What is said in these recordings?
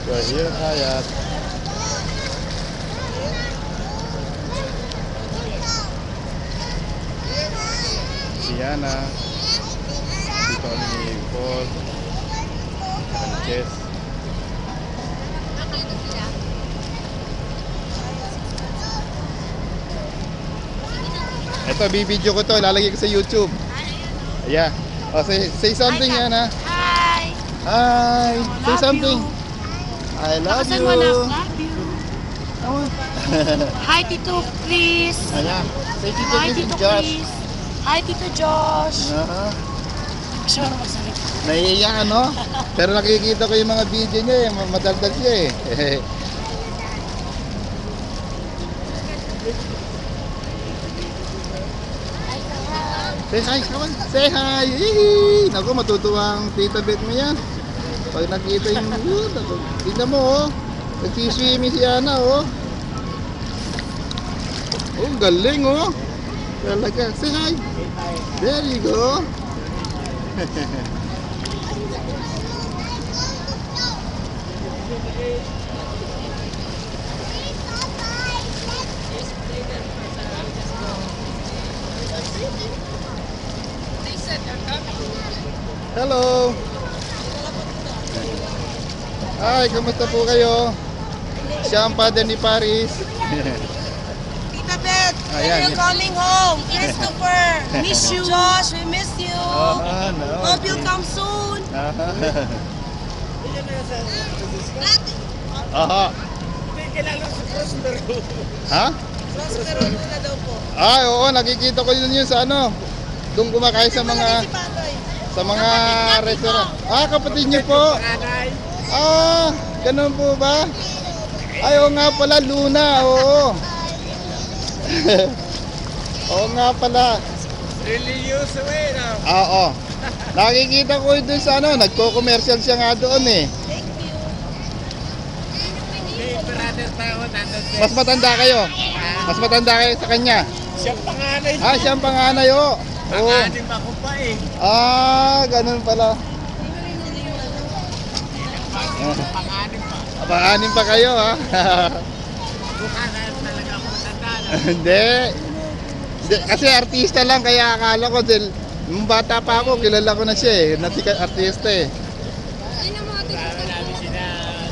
We're here in Hayat. Si Yana. Dito kami ni Paul. Saka ni Chess. Ito, bibidyo ko to. Ilalagay ko sa YouTube. Yeah. Oh, say something, Yana. Hi. Hi. Say Love something. you. I love Nakasan you. mo na, love you. Come on. Hi, Tito Chris. Ayan. Say Tito Hi, Chris and Tito Josh. Chris. Hi, Tito Josh. Gusto mo magsalita. Naiiyak ano? Pero nakikita ko yung mga video niya eh. Madaldal siya eh. Say hi, come on. Say hi. Yee! Naku, matutuwa ang tita Bet mo yan. Pag nakita yung naku, tignan mo oh. Nagsiswimming si Ana oh. Oh, galing oh. Talaga. Say hi. There you go. Hello. Hi, kamusta po kayo? Siya ang father ni Paris. Tita Beth, Ayan. you're coming home. Christopher, miss you. Josh, we miss you. No. Hope you'll come soon. Aha. Ha? Prospero na daw po. Ay, oo, nakikita ko yun sa ano. Doon kumakain sa mga restaurant. Ah, kapatid niyo po. Ah, ganun po ba? Ay, oo nga pala, Luna, oo. Oo nga pala. Religious way na. Oo. Nakikita ko doon sa ano, nagko-commercial siya nga doon eh. May brother tayo nandun. Mas matanda kayo. Mas matanda kayo sa kanya. Siyang panganay. Ah, siyang panganay, oo. Oo. Panganim ako pa eh. Ah, ganun pala. Panganim pa. Panganim pa kayo, ha? Mukha na talaga ako matanda na. Hindi. Hindi. Kasi artista lang, kaya akala ko, nung bata pa ako, kilala ko na siya eh. Nasikat artista eh. Marami namin sina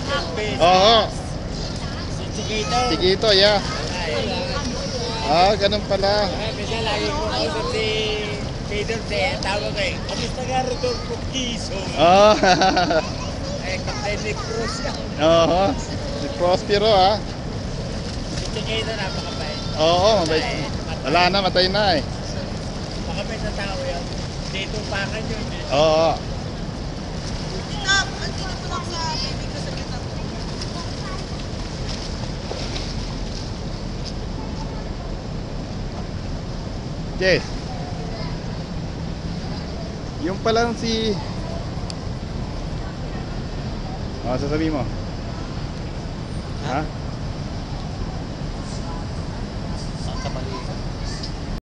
Jeffes. Oo. Si Chiquito. Sigito, yeah. Ah, ganun pala. Kasi lagi ko kausap si Peter de tawag eh. Kamusta nga Rodolfo Kiso? Oo. Eh, Captain Nick Cruz yan. Oo. Si Prospero, ha? Si Chiquito napakabait. Oo, wala na, matay na eh. Makabait na tao yan. Dito pangan yun eh. Oo. Stop! Andito po lang sa baby ko sa kita. Yes. Yung palang si... sasabihin mo. Ha?